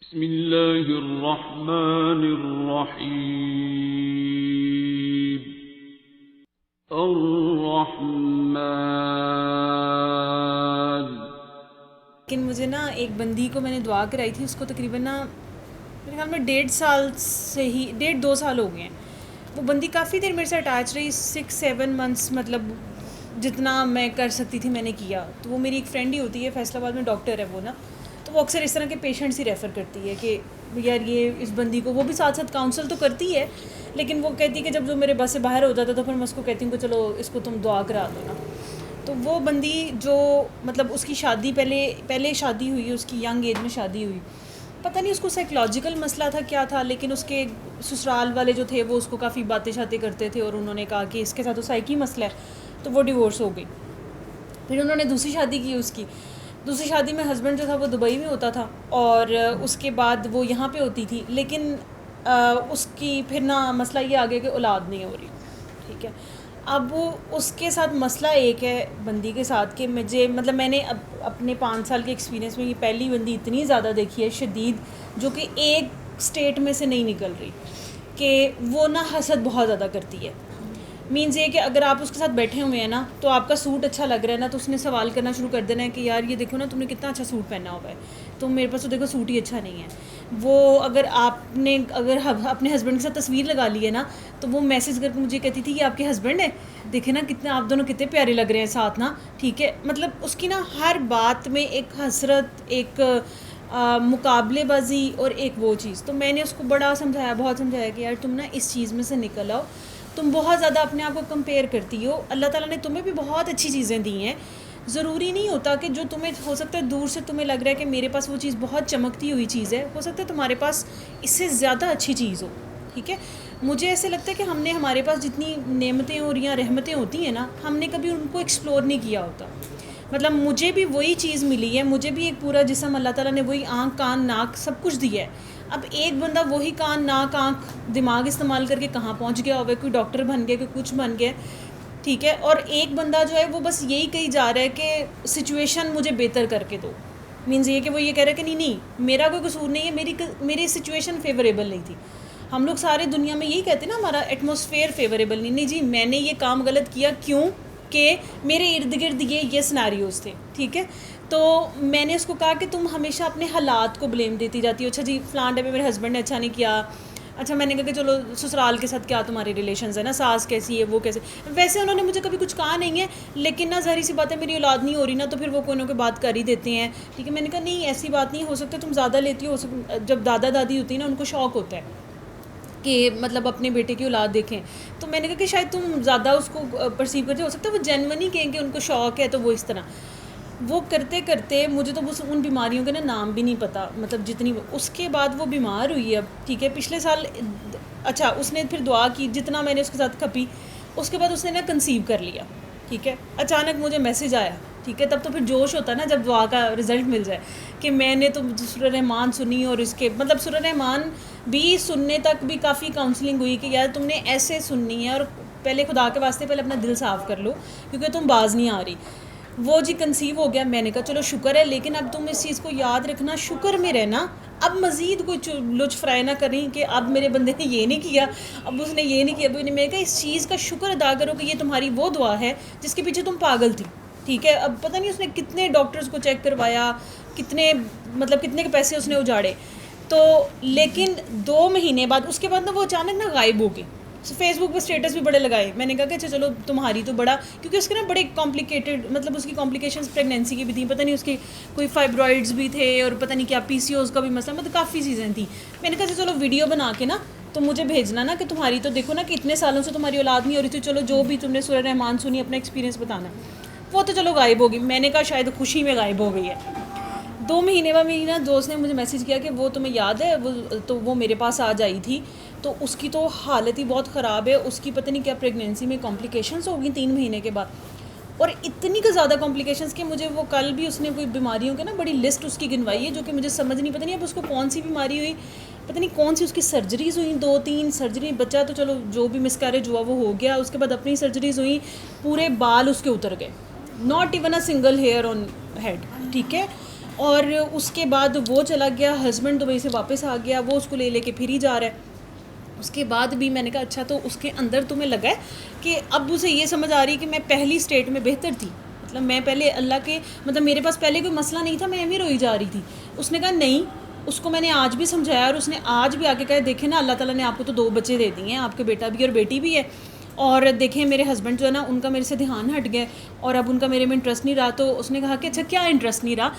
بسم اللہ الرحمن الرحیم الرحمن. لیکن مجھے نا ایک بندی کو میں نے دعا کرائی تھی، اس کو تقریباً نا میرے خیال میں 1.5 ہو گئے ہیں. وہ بندی کافی دیر میرے سے اٹیچ رہی، 6-7 منتھس، مطلب جتنا میں کر سکتی تھی میں نے کیا. تو وہ میری ایک فرینڈ ہی ہوتی ہے، فیصل آباد میں ڈاکٹر ہے وہ نا، تو وہ اکثر اس طرح کے پیشنٹس ہی ریفر کرتی ہے کہ یار یہ اس بندی کو، وہ بھی ساتھ ساتھ کاؤنسل تو کرتی ہے، لیکن وہ کہتی ہے کہ جب جو میرے بس سے باہر ہو جاتا تو پھر میں اس کو کہتی ہوں کہ چلو اس کو تم دعا کرا دو نا. تو وہ بندی جو مطلب اس کی شادی پہلے شادی ہوئی، اس کی ینگ ایج میں شادی ہوئی، پتہ نہیں اس کو سائیکولوجیکل مسئلہ تھا کیا تھا، لیکن اس کے سسرال والے جو تھے وہ اس کو کافی باتیں شاتیں کرتے تھے، اور انہوں نے کہا کہ اس کے ساتھ تو سائیکی مسئلہ ہے، تو وہ ڈیورس ہو گئی. پھر انہوں نے دوسری شادی کی. اس کی دوسری شادی میں ہسبینڈ جو تھا وہ دبئی میں ہوتا تھا، اور اس کے بعد وہ یہاں پہ ہوتی تھی، لیکن اس کی پھر نا مسئلہ یہ آ گیا کہ اولاد نہیں ہو رہی. ٹھیک ہے، اب وہ اس کے ساتھ مسئلہ ایک ہے بندی کے ساتھ کہ مطلب میں نے اپنے 5 سال کے ایکسپیرینس میں یہ پہلی بندی اتنی زیادہ دیکھی ہے شدید، جو کہ ایک سٹیٹ میں سے نہیں نکل رہی، کہ وہ نا حسد بہت زیادہ کرتی ہے. مینز یہ کہ اگر آپ اس کے ساتھ بیٹھے ہوئے ہیں نا، تو آپ کا سوٹ اچھا لگ رہا ہے نا، تو اس نے سوال کرنا شروع کر دینا ہے کہ یار یہ دیکھو نا تم نے کتنا اچھا سوٹ پہنا ہوا ہے، تو میرے پاس تو دیکھو سوٹ ہی اچھا نہیں ہے. وہ اگر اپنے ہسبینڈ کے ساتھ تصویر لگا لی ہے نا، تو وہ میسج کر کے مجھے کہتی تھی کہ آپ کے ہسبینڈ ہیں، دیکھیں نا کتنے آپ دونوں کتنے پیارے لگ رہے ہیں ساتھ نا. ٹھیک ہے، مطلب اس کی نا ہر بات میں ایک حسرت، ایک مقابلے بازی اور ایک وہ چیز. تو میں نے اس کو بہت سمجھایا کہ یار تم نا اس چیز میں سے نکل آؤ، تم بہت زیادہ اپنے آپ کو کمپیئر کرتی ہو. اللہ تعالیٰ نے تمہیں بھی بہت اچھی چیزیں دی ہیں، ضروری نہیں ہوتا کہ جو تمہیں ہو سکتا ہے دور سے تمہیں لگ رہا ہے کہ میرے پاس وہ چیز بہت چمکتی ہوئی چیز ہے، ہو سکتا ہے تمہارے پاس اس سے زیادہ اچھی چیز ہو. ٹھیک ہے، مجھے ایسے لگتا ہے کہ ہمارے پاس جتنی نعمتیں اور یا رحمتیں ہوتی ہیں نا، ہم نے کبھی ان کو ایکسپلور نہیں کیا ہوتا. مطلب مجھے بھی وہی چیز ملی ہے، مجھے بھی ایک پورا جسم اللہ تعالیٰ نے وہی آنکھ کان ناک سب کچھ دیا ہے. اب ایک بندہ وہی کان ناک آنکھ دماغ استعمال کر کے کہاں پہنچ گیا ہوگا، کوئی ڈاکٹر بن گیا، کوئی کچھ بن گیا. ٹھیک ہے، اور ایک بندہ جو ہے وہ بس یہی کہی جا رہا ہے کہ سچویشن مجھے بہتر کر کے دو. مینز یہ کہ وہ یہ کہہ رہا ہے کہ نہیں میرا کوئی قصور نہیں ہے، میری سچویشن فیوریبل نہیں تھی. ہم لوگ سارے دنیا میں یہی کہتے ہیں نا ہمارا ایٹماسفیئر فیوریبل نہیں جی، میں نے یہ کام غلط کیا کیوں کہ میرے ارد گرد یہ سیناریوز تھے. ٹھیک ہے، تو میں نے اس کو کہا کہ تم ہمیشہ اپنے حالات کو بلیم دیتی جاتی ہو. اچھا جی فلاں ڈے میں میرے ہسبینڈ نے اچھا نہیں کیا. اچھا میں نے کہا کہ چلو سسرال کے ساتھ کیا تمہارے ریلیشنز ہیں نا، ساس کیسی ہے وہ کیسے. ویسے انہوں نے مجھے کبھی کچھ کہا نہیں ہے، لیکن نا ظاہری سی بات ہے میری اولاد نہیں ہو رہی نا، تو پھر وہ کوئی نہ کوئی بات کر ہی دیتے ہیں. ٹھیک ہے، میں نے کہا نہیں ایسی بات نہیں ہو سکتا، تم زیادہ لیتی ہو. جب دادا دادی ہوتی ہیں نا ان کو شوق ہوتا ہے کہ مطلب اپنے بیٹے کی اولاد دیکھیں. تو میں نے کہا کہ شاید تم زیادہ اس کو پرسیو کرتے ہو سکتا ہے وہ جینون ہی کہیں کہ ان کو شوق ہے، تو وہ اس طرح وہ کرتے کرتے مجھے تو بس ان بیماریوں کے نا نام بھی نہیں پتہ، مطلب جتنی. اس کے بعد وہ بیمار ہوئی اب. ٹھیک ہے، پچھلے سال اچھا اس نے پھر دعا کی جتنا میں نے اس کے ساتھ کھپی، اس کے بعد اس نے نا کنسیو کر لیا. ٹھیک ہے، اچانک مجھے میسج آیا. ٹھیک ہے، تب تو پھر جوش ہوتا ہے نا جب دعا کا رزلٹ مل جائے، کہ میں نے تو سورہ رحمان سنی، اور اس کے مطلب سورہ رحمان بھی سننے تک بھی کافی کاؤنسلنگ ہوئی کہ یار تم نے ایسے سننی ہے، اور پہلے خدا کے واسطے پہلے اپنا دل صاف کر لو کیونکہ تم باز نہیں آ رہی. وہ جی کنسیو ہو گیا. میں نے کہا چلو شکر ہے، لیکن اب تم اس چیز کو یاد رکھنا، شکر میں رہنا. اب مزید کوئی لچ فرائے نہ کریں کہ اب میرے بندے نے یہ نہیں کیا، اب اس نے یہ نہیں کیا. میں نے کہا اس چیز کا شکر ادا کرو کہ یہ تمہاری وہ دعا ہے جس کے پیچھے تم پاگل تھی. ٹھیک ہے، اب پتہ نہیں اس نے کتنے ڈاکٹرز کو چیک کروایا، کتنے کے پیسے اس نے اجاڑے. تو لیکن 2 مہینے بعد اس کے بعد نا وہ اچانک نا غائب ہو گئی. فیس بک پہ اسٹیٹس بھی بڑے لگائے. میں نے کہا کہ اچھا چلو تمہاری تو بڑا، کیونکہ اس کے نا بڑے کمپلیکیٹڈ، مطلب اس کی کمپلیکیشنز پریگنینسی کی بھی تھیں، پتہ نہیں اس کے کوئی فائبرائڈز بھی تھے، اور پتہ نہیں کیا پی سی اوز کا بھی مسئلہ، مطلب کافی چیزیں تھیں. میں نے کہا اچھا چلو ویڈیو بنا کے نا تو مجھے بھیجنا نا کہ تمہاری تو دیکھو نا کہ اتنے سالوں سے تمہاری اولاد نہیں ہو رہی تھی، چلو جو بھی تم نے سورہ رحمان سنی اپنا ایکسپیرینس بتانا. وہ تو چلو غائب ہوگی. میں نے کہا شاید خوشی میں غائب ہو گئی ہے. 2 مہینے بعد میری نا دوست نے مجھے میسج کیا کہ وہ تمہیں یاد ہے وہ میرے پاس آج آئی تھی، تو اس کی تو حالت ہی بہت خراب ہے، اس کی پتہ نہیں کیا پریگنینسی میں کمپلیکیشنز ہو گئی 3 مہینے کے بعد، اور اتنی کا زیادہ کمپلیکیشنز کہ مجھے وہ کل بھی اس نے کوئی بیماریوں کے نا بڑی لسٹ اس کی گنوائی ہے، جو کہ مجھے سمجھ نہیں، پتہ نہیں اب اس کو کون سی بیماری ہوئی، پتہ نہیں کون سی اس کی سرجریز ہوئیں، 2-3 سرجری. بچہ تو چلو جو بھی مسکیریج ہوا وہ ہو گیا، اس کے بعد اپنی سرجریز ہوئیں، پورے بال اس کے اتر گئے، not even a single hair on head. ٹھیک ہے، اور اس کے بعد وہ چلا گیا، ہسبینڈ دبئی سے واپس آ گیا، وہ اس کو لے کے پھر ہی جا رہا ہے. اس کے بعد بھی میں نے کہا اچھا تو اس کے اندر تمہیں لگا ہے کہ اب اسے یہ سمجھ آ رہی کہ میں پہلی اسٹیٹ میں بہتر تھی، مطلب میں پہلے اللہ کے مطلب میرے پاس پہلے کوئی مسئلہ نہیں تھا، میں ایویں روئی جا رہی تھی. اس نے کہا نہیں، اس کو میں نے آج بھی سمجھایا اور اس نے آج بھی آ کے کہا دیکھیں نا اللہ تعالیٰ نے آپ کو تو 2 بچے دے دیے ہیں، آپ کے بیٹا بھی اور بیٹی بھی ہے، اور دیکھیں میرے ہسبینڈ جو ہے نا ان کا میرے سے دھیان ہٹ گیا اور اب ان کا میرے میں انٹرسٹ نہیں رہا. تو اس نے کہا کہ اچھا کیا انٹرسٹ نہیں رہا؟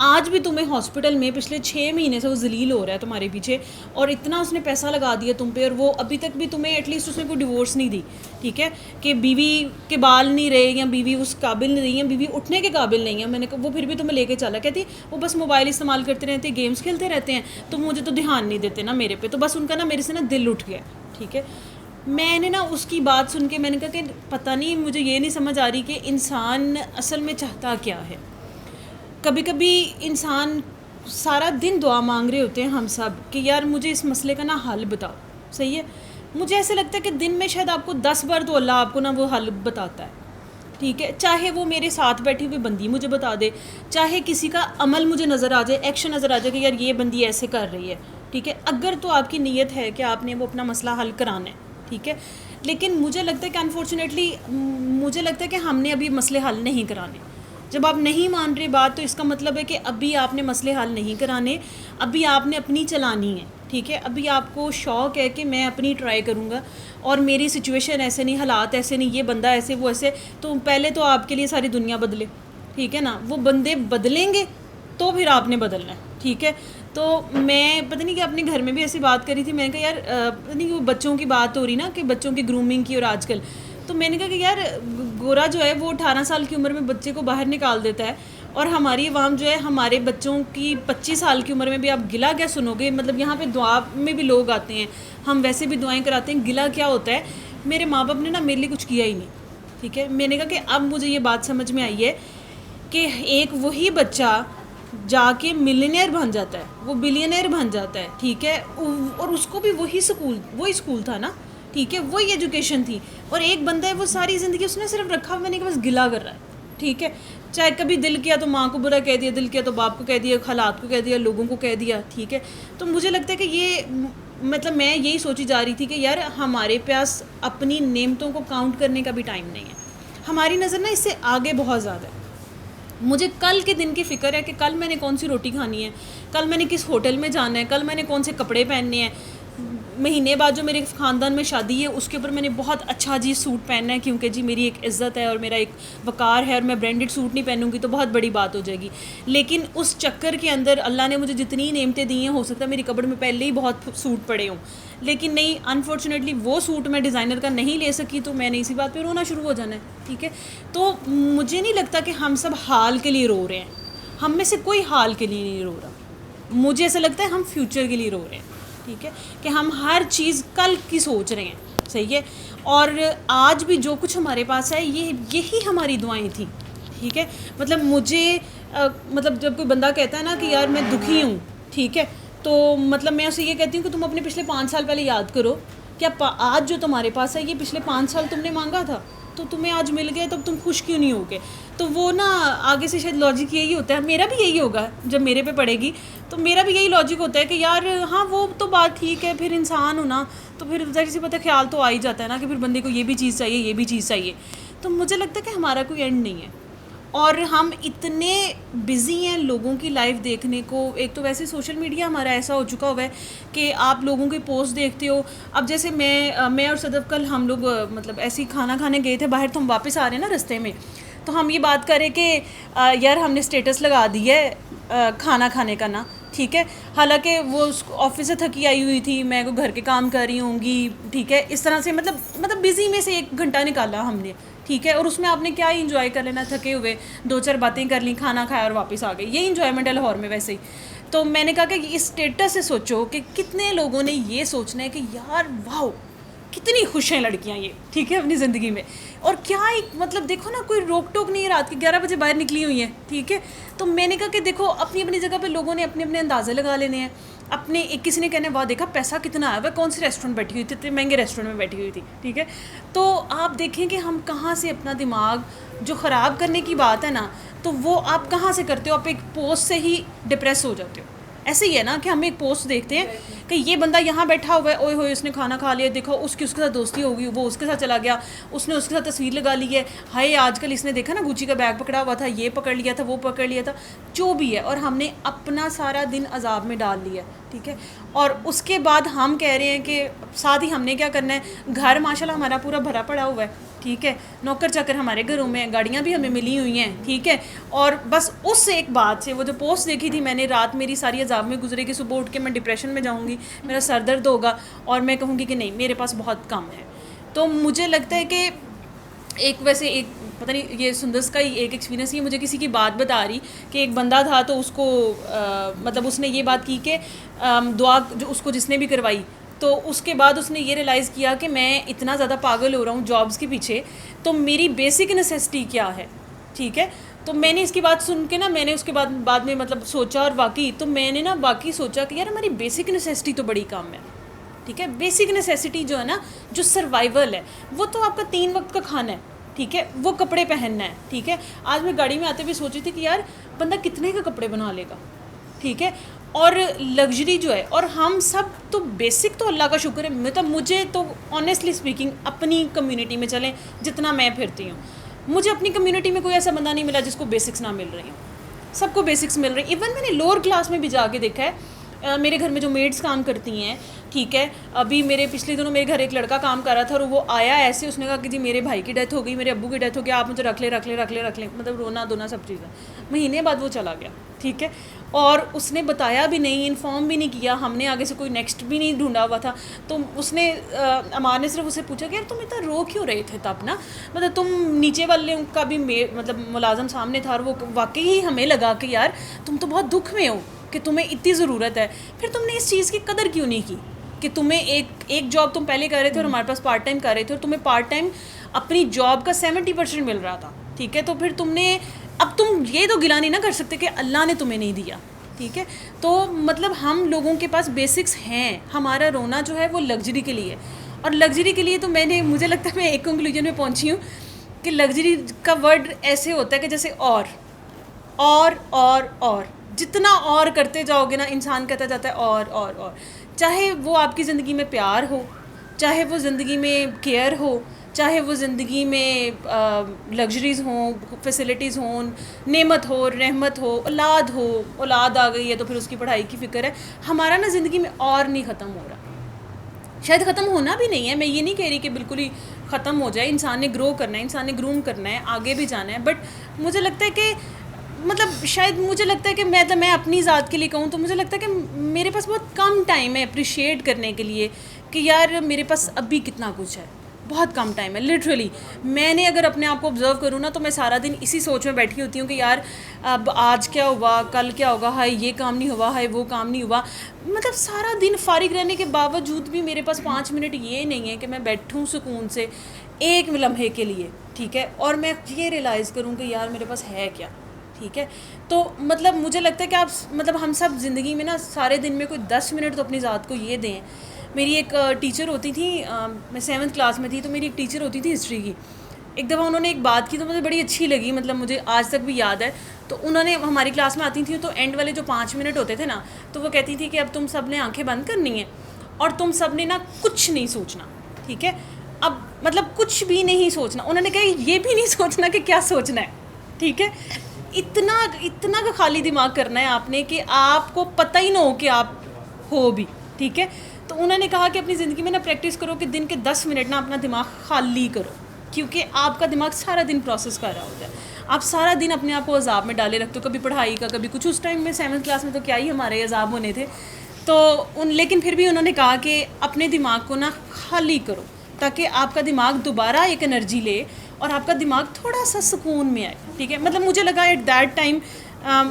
آج بھی تمہیں ہاسپٹل میں پچھلے 6 مہینے سے وہ ذلیل ہو رہا ہے تمہارے پیچھے، اور اتنا اس نے پیسہ لگا دیا تم پہ، اور وہ ابھی تک بھی تمہیں ایٹ لیسٹ اس نے کوئی ڈیورس نہیں دی، ٹھیک ہے، کہ بیوی کے بال نہیں رہے یا بیوی اس قابل نہیں رہی ہے، بیوی اٹھنے کے قابل نہیں ہے. میں نے کہا وہ پھر بھی تمہیں لے کے چلا، کہتی وہ بس موبائل استعمال کرتے رہتے ہیں، گیمز کھیلتے رہتے ہیں، تو مجھے تو دھیان نہیں دیتے نا میرے پہ، تو بس ان کا نا میرے سے نا دل اٹھ گیا. ٹھیک ہے، میں نے نا اس کی بات سن کے میں نے کہا کہ پتہ نہیں، مجھے یہ نہیں سمجھ آ رہی کہ انسان اصل میں چاہتا کیا ہے. کبھی کبھی انسان سارا دن دعا مانگ رہے ہوتے ہیں ہم سب کہ یار مجھے اس مسئلے کا نا حل بتاؤ، صحیح ہے. مجھے ایسے لگتا ہے کہ دن میں شاید آپ کو 10 بار تو اللہ آپ کو نا وہ حل بتاتا ہے، ٹھیک ہے، چاہے وہ میرے ساتھ بیٹھی ہوئی بندی مجھے بتا دے، چاہے کسی کا عمل مجھے نظر آ جائے، ایکشن نظر آ جائے کہ یار یہ بندی ایسے کر رہی ہے، ٹھیک ہے، اگر تو آپ کی نیت ہے کہ آپ نے وہ اپنا مسئلہ حل کرانا ہے، ٹھیک ہے. لیکن مجھے لگتا ہے کہ انفارچونیٹلی مجھے لگتا ہے کہ ہم نے ابھی مسئلے حل نہیں کرانے. جب آپ نہیں مان رہے بات تو اس کا مطلب ہے کہ ابھی آپ نے مسئلے حل نہیں کرانے، ابھی آپ نے اپنی چلانی ہے، ٹھیک ہے. ابھی آپ کو شوق ہے کہ میں اپنی ٹرائی کروں گا اور میری سچویشن ایسے نہیں، حالات ایسے نہیں، یہ بندہ ایسے وہ ایسے، تو پہلے تو آپ کے لیے ساری دنیا بدلے، ٹھیک ہے نا. وہ بندے بدلیں گے تو پھر آپ نے بدلنا ہے، ٹھیک ہے. تو میں پتہ نہیں کہ اپنے گھر میں بھی ایسی بات کری تھی، میں نے کہا یار پتہ نہیں وہ بچوں کی بات ہو رہی نا کہ بچوں کی گرومنگ کی، اور آج کل تو میں نے کہا کہ یار گورا جو ہے وہ 18 سال کی عمر میں بچے کو باہر نکال دیتا ہے، اور ہماری عوام جو ہے ہمارے بچوں کی 25 سال کی عمر میں بھی آپ گلا کیا سنو گے. مطلب یہاں پہ دعا میں بھی لوگ آتے ہیں، ہم ویسے بھی دعائیں کراتے ہیں، گلا کیا ہوتا ہے. میرے ماں باپ نے نا میرے لیے کچھ کیا ہی نہیں، ٹھیک ہے. میں نے کہا کہ اب مجھے یہ بات سمجھ میں آئی ہے کہ ایک وہی بچہ جا کے ملینئر بن جاتا ہے، وہ بلینئر بن جاتا ہے، ٹھیک ہے، اور اس کو بھی وہی اسکول تھا نا، ٹھیک ہے، وہی ایجوکیشن تھی. اور ایک بندہ ہے وہ ساری زندگی اس نے صرف رکھا میں نے کہ بس گلا کر رہا ہے، ٹھیک ہے. چاہے کبھی دل کیا تو ماں کو برا کہہ دیا، دل کیا تو باپ کو کہہ دیا، خالات کو کہہ دیا، لوگوں کو کہہ دیا، ٹھیک ہے. تو مجھے لگتا ہے کہ یہ مطلب میں یہی سوچی جا رہی تھی کہ یار ہمارے پاس اپنی نعمتوں کو کاؤنٹ کرنے کا بھی ٹائم نہیں ہے. ہماری نظر نا اس سے آگے بہت زیادہ ہے. مجھے کل کے دن کی فکر ہے کہ کل میں نے کون سی روٹی کھانی ہے، کل میں نے کس ہوٹل میں جانا ہے، کل میں نے کون سے کپڑے پہننے ہیں. مہینے بعد جو میرے خاندان میں شادی ہے اس کے اوپر میں نے بہت اچھا جی سوٹ پہننا ہے، کیونکہ جی میری ایک عزت ہے اور میرا ایک وقار ہے، اور میں برانڈڈ سوٹ نہیں پہنوں گی تو بہت بڑی بات ہو جائے گی. لیکن اس چکر کے اندر اللہ نے مجھے جتنی نعمتیں دی ہیں، ہو سکتا ہے میری کبڑ میں پہلے ہی بہت سوٹ پڑے ہوں، لیکن نہیں، انفارچونیٹلی وہ سوٹ میں ڈیزائنر کا نہیں لے سکی، تو میں نے اسی بات پہ رونا شروع ہو جانا ہے، ٹھیک ہے. تو مجھے نہیں لگتا کہ ہم سب حال کے لیے رو رہے ہیں، ہم میں سے کوئی حال کے لیے نہیں رو رہا. مجھے ایسا لگتا ہے ہم فیوچر کے لیے رو رہے ہیں، ٹھیک ہے، کہ ہم ہر چیز کل کی سوچ رہے ہیں، صحیح ہے. اور آج بھی جو کچھ ہمارے پاس ہے یہی ہماری دعائیں تھیں، ٹھیک ہے. مطلب مجھے مطلب جب کوئی بندہ کہتا ہے نا کہ یار میں دکھی ہوں، ٹھیک ہے، تو مطلب میں اسے یہ کہتی ہوں کہ تم اپنے پچھلے 5 سال پہلے یاد کرو، کیا آج جو تمہارے پاس ہے یہ پچھلے 5 سال تم نے مانگا تھا، تو تمہیں آج مل گیا، تب تم خوش کیوں نہیں ہوگے. تو وہ نا آگے سے شاید لاجک یہی ہوتا ہے، میرا بھی یہی ہوگا جب میرے پہ پڑے گی، تو میرا بھی یہی لاجک ہوتا ہے کہ یار ہاں وہ تو بات ٹھیک ہے، پھر انسان ہونا تو پھر ظاہر سی بات ہے خیال تو آ ہی جاتا ہے نا کہ پھر بندے کو یہ بھی چیز چاہیے، یہ بھی چیز چاہیے. تو مجھے لگتا ہے کہ ہمارا کوئی اینڈ نہیں ہے، اور ہم اتنے بزی ہیں لوگوں کی لائف دیکھنے کو. ایک تو ویسے سوشل میڈیا ہمارا ایسا ہو چکا ہوا ہے کہ آپ لوگوں کے پوسٹ دیکھتے ہو. اب جیسے میں اور صدف کل ہم لوگ مطلب ایسے ہی کھانا کھانے گئے تھے باہر، تو ہم واپس آ رہے ہیں نا رستے میں، تو ہم یہ بات کریں کہ یار ہم نے اسٹیٹس لگا دی ہے کھانا کھانے کا نا، ٹھیک ہے، حالانکہ وہ آفس سے تھکی آئی ہوئی تھی، میں کو گھر کے کام کر رہی ہوں گی، ٹھیک ہے، اس طرح سے مطلب بزی میں سے 1 گھنٹہ نکالا ہم نے، ٹھیک ہے. اور اس میں آپ نے کیا انجوائے کر لینا، تھکے ہوئے 2-4 باتیں کر لیں، کھانا کھایا اور واپس آ گئے. یہی انجوائمنٹ ہے لاہور میں ویسے ہی. تو میں نے کہا کہ اس اسٹیٹس سے سوچو کہ کتنے لوگوں نے یہ سوچنا ہے کہ یار واو کتنی خوش ہیں لڑکیاں یہ، ٹھیک ہے، اپنی زندگی میں. اور کیا ایک مطلب دیکھو نا، کوئی روک ٹوک نہیں ہے، رات کے 11 بجے باہر نکلی ہوئی ہیں، ٹھیک ہے. تو میں نے کہا کہ دیکھو اپنی اپنی جگہ پہ لوگوں نے اپنے اپنے اندازے لگا لینے ہیں. اپنے ایک کسی نے کہنا واہ دیکھا پیسہ کتنا ہے، وہ کون سے ریسٹورینٹ بیٹھی ہوئی تھی، اتنے مہنگے ریسٹورینٹ میں بیٹھی ہوئی تھی، ٹھیک ہے. تو آپ دیکھیں کہ ہم کہاں سے اپنا دماغ جو خراب کرنے کی بات ہے نا، تو وہ آپ کہاں سے کرتے ہو، آپ ایک پوسٹ سے ہی ڈپریس ہو جاتے ہو. ایسے ہی ہے نا کہ ہم ایک پوسٹ دیکھتے ہیں کہ یہ بندہ یہاں بیٹھا ہوا ہے، اوئے ہوئے اس نے کھانا کھا لیا، دیکھو اس کے ساتھ دوستی ہو گئی، وہ اس کے ساتھ چلا گیا، اس نے اس کے ساتھ تصویر لگا لی ہے، ہائے آج کل اس نے دیکھا نا گوچی کا بیگ پکڑا ہوا تھا، یہ پکڑ لیا تھا، وہ پکڑ لیا تھا، جو بھی ہے، اور ہم نے اپنا سارا دن عذاب میں ڈال لیا، ٹھیک ہے. اور اس کے بعد ہم کہہ رہے ہیں کہ ساتھ ہی ہم نے کیا کرنا ہے، گھر ماشاء اللہ ہمارا پورا بھرا پڑا ہوا ہے، ٹھیک ہے، نوکر چاکر ہمارے گھروں میں ہیں، گاڑیاں بھی ہمیں ملی ہوئی ہیں، ٹھیک ہے. اور بس اس ایک بات سے، وہ جو پوسٹ دیکھی تھی میں نے، رات میری ساری عذاب میں گزرے کہ صبح اٹھ کے میں ڈپریشن میں جاؤں گی، میرا سر درد ہوگا، اور میں کہوں گی کہ نہیں میرے پاس بہت کم ہے. تو مجھے لگتا ہے کہ ویسے ایک پتہ نہیں یہ سندس کا ہی ایک ایکسپیرینس، یہ مجھے کسی کی بات بتا رہی کہ ایک بندہ تھا تو اس کو مطلب اس نے یہ بات کی کہ دعا جو اس کو جس نے بھی کروائی، تو اس کے بعد اس نے یہ ریئلائز کیا کہ میں اتنا زیادہ پاگل ہو رہا ہوں جابس کے پیچھے، تو میری بیسک نیسیسٹی کیا ہے، ٹھیک ہے. تو میں نے اس کی بات سن کے نا، میں نے اس کے بعد میں مطلب سوچا، اور واقعی تو میں نے نا واقعی سوچا کہ یار ہماری بیسک نیسیسٹی تو بڑی کم ہے، ٹھیک ہے. بیسک نیسیسٹی جو ہے نا، جو سروائیول ہے، وہ تو آپ کا 3 وقت کا کھانا ہے، ٹھیک ہے، وہ کپڑے پہننا ہے، ٹھیک ہے. آج میں گاڑی میں آتے ہوئے سوچ رہی تھی کہ یار بندہ کتنے کے کپڑے بنا لے گا، ٹھیک ہے. اور لگژری جو ہے، اور ہم سب تو بیسک تو اللہ کا شکر ہے، مطلب مجھے تو آنیسٹلی اسپیکنگ اپنی کمیونٹی میں چلیں جتنا میں پھرتی ہوں، مجھے اپنی کمیونٹی میں کوئی ایسا بندہ نہیں ملا جس کو بیسکس نہ مل رہی ہوں، سب کو بیسکس مل رہی ہیں. ایون میں نے لوور کلاس میں بھی جا کے دیکھا ہے، میرے گھر میں جو میڈس کام کرتی ہیں، ٹھیک ہے، ابھی میرے پچھلے دنوں میرے گھر ایک لڑکا کام کر رہا تھا، اور وہ آیا ایسے، اس نے کہا کہ جی میرے بھائی کی ڈیتھ ہو گئی، میرے ابو کی ڈیتھ ہو گئی، آپ مجھے رکھ لیں، مطلب رونا دھونا سب چیزیں. مہینے بعد وہ چلا گیا، ٹھیک ہے. اور اس نے بتایا بھی نہیں، انفارم بھی نہیں کیا، ہم نے آگے سے کوئی نیکسٹ بھی نہیں ڈھونڈا ہوا تھا. تو اس نے امان نے صرف اسے پوچھا کہ یار تم اتنا رو کیوں رہے تھے تب نا، مطلب تم نیچے والے کا بھی مطلب ملازم سامنے تھا، اور وہ واقعی ہی ہمیں لگا کہ یار تم تو بہت دکھ میں ہو کہ تمہیں اتنی ضرورت ہے، پھر تم نے اس چیز کی قدر کیوں نہیں کی کہ تمہیں ایک جاب تم پہلے کر رہے تھے اور ہمارے پاس پارٹ ٹائم کر رہے تھے، اور تمہیں پارٹ ٹائم اپنی جاب کا 70% مل رہا تھا، ٹھیک ہے. تو پھر تم نے اب تم یہ تو گلا نہیں نہ کر سکتے کہ اللہ نے تمہیں نہیں دیا، ٹھیک ہے. تو مطلب ہم لوگوں کے پاس بیسکس ہیں، ہمارا رونا جو ہے وہ لگژری کے لیے. اور لگژری کے لیے تو مجھے لگتا ہے میں ایک کنکلوژن میں پہنچی ہوں کہ لگژری کا ورڈ ایسے ہوتا ہے کہ جیسے اور جتنا اور کرتے جاؤ گے نا، انسان کہتا جاتا ہے اور چاہے وہ آپ کی زندگی میں پیار ہو، چاہے وہ زندگی میں کیئر ہو، چاہے وہ زندگی میں لگژریز ہوں، فیسلٹیز ہوں، نعمت ہو، رحمت ہو، اولاد آ گئی ہے تو پھر اس کی پڑھائی کی فکر ہے. ہمارا نا زندگی میں اور نہیں ختم ہو رہا، شاید ختم ہونا بھی نہیں ہے، میں یہ نہیں کہہ رہی کہ بالکل ہی ختم ہو جائے. انسان نے گرو کرنا ہے، انسان نے گروم کرنا ہے، آگے بھی جانا ہے. بٹ مجھے لگتا ہے کہ مطلب شاید مجھے لگتا ہے کہ میں اپنی ذات کے لیے کہوں تو مجھے لگتا ہے کہ میرے پاس بہت کم ٹائم ہے اپریشیٹ کرنے کے لیے کہ یار میرے پاس ابھی کتنا کچھ ہے، بہت کم ٹائم ہے. لٹرلی میں نے اگر اپنے آپ کو آبزرو کروں نا، تو میں سارا دن اسی سوچ میں بیٹھی ہوتی ہوں کہ یار اب آج کیا ہوا، کل کیا ہوگا، ہائے یہ کام نہیں ہوا، ہائے وہ کام نہیں ہوا. مطلب سارا دن فارغ رہنے کے باوجود بھی میرے پاس 5 منٹ یہ نہیں ہے کہ میں بیٹھوں سکون سے ایک لمحے کے لیے، ٹھیک ہے، اور میں یہ ریئلائز کروں کہ یار میرے پاس ہے کیا، ٹھیک ہے. تو مطلب مجھے لگتا ہے کہ آپ مطلب ہم سب زندگی میں نا سارے دن میں کوئی 10 منٹ تو اپنی ذات کو یہ دیں. میری ایک ٹیچر ہوتی تھی، میں 7th کلاس میں تھی، تو میری ایک ٹیچر ہوتی تھی ہسٹری کی. ایک دفعہ انہوں نے ایک بات کی تو مجھے بڑی اچھی لگی، مطلب مجھے آج تک بھی یاد ہے. تو انہوں نے ہماری کلاس میں آتی تھیں تو اینڈ والے جو 5 منٹ ہوتے تھے نا، تو وہ کہتی تھی کہ اب تم سب نے آنکھیں بند کرنی ہیں اور تم سب نے نا کچھ نہیں سوچنا، ٹھیک ہے. اب مطلب کچھ بھی نہیں سوچنا. انہوں نے کہا یہ بھی نہیں سوچنا کہ کیا سوچنا ہے، ٹھیک ہے. اتنا کا خالی دماغ کرنا ہے آپ نے کہ آپ کو پتہ ہی نہ ہو کہ آپ ہو بھی، ٹھیک ہے. تو انہوں نے کہا کہ اپنی زندگی میں نا پریکٹس کرو کہ دن کے 10 منٹ نا اپنا دماغ خالی کرو، کیونکہ آپ کا دماغ سارا دن پروسیس کر رہا ہوتا ہے. آپ سارا دن اپنے آپ کو عذاب میں ڈالے رکھتے ہو، کبھی پڑھائی کا، کبھی کچھ. اس ٹائم میں 7th کلاس میں تو کیا ہی ہمارے عذاب ہونے تھے. تو لیکن پھر بھی انہوں نے کہا کہ اپنے دماغ کو نا خالی کرو تاکہ آپ کا دماغ دوبارہ ایک انرجی لے اور آپ کا دماغ تھوڑا سا سکون میں آئے، ٹھیک ہے. مطلب مجھے لگا ایٹ دیٹ ٹائم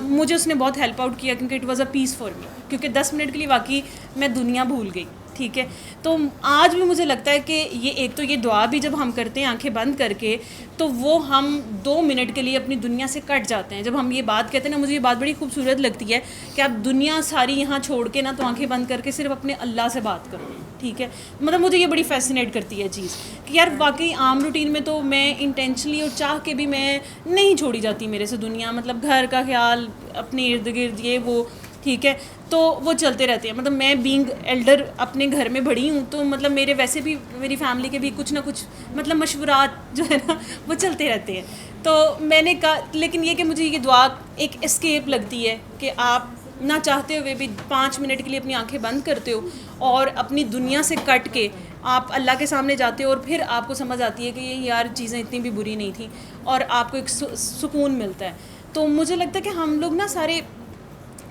مجھے اس نے بہت ہیلپ آؤٹ کیا، کیونکہ it was a peace for me, کیونکہ 10 منٹ کے لیے واقعی میں دنیا بھول گئی، ٹھیک ہے. تو آج بھی مجھے لگتا ہے کہ یہ ایک تو یہ دعا بھی جب ہم کرتے ہیں آنکھیں بند کر کے تو وہ ہم 2 منٹ کے لیے اپنی دنیا سے کٹ جاتے ہیں. جب ہم یہ بات کہتے ہیں نا, مجھے یہ بات بڑی خوبصورت لگتی ہے کہ آپ دنیا ساری یہاں چھوڑ کے نا تو آنکھیں بند کر کے صرف اپنے اللہ سے بات کرو. ٹھیک ہے, مطلب مجھے یہ بڑی فیسینیٹ کرتی ہے چیز کہ یار واقعی عام روٹین میں تو میں انٹینشنلی اور چاہ کے بھی میں نہیں چھوڑی جاتی میرے سے دنیا, مطلب گھر کا خیال, اپنے ارد گرد یہ وہ, ٹھیک ہے, تو وہ چلتے رہتے ہیں. مطلب میں بینگ ایلڈر اپنے گھر میں بڑی ہوں تو مطلب میرے ویسے بھی میری فیملی کے بھی کچھ نہ کچھ مطلب مشورات جو ہے نا وہ چلتے رہتے ہیں. تو میں نے کہا, لیکن یہ کہ مجھے یہ دعا ایک اسکیپ لگتی ہے کہ آپ نہ چاہتے ہوئے بھی 5 منٹ کے لیے اپنی آنکھیں بند کرتے ہو اور اپنی دنیا سے کٹ کے آپ اللہ کے سامنے جاتے ہو اور پھر آپ کو سمجھ آتی ہے کہ یہ یار چیزیں اتنی بھی بری نہیں تھیں اور آپ کو ایک سکون ملتا ہے. تو مجھے لگتا ہے کہ ہم لوگ نا سارے,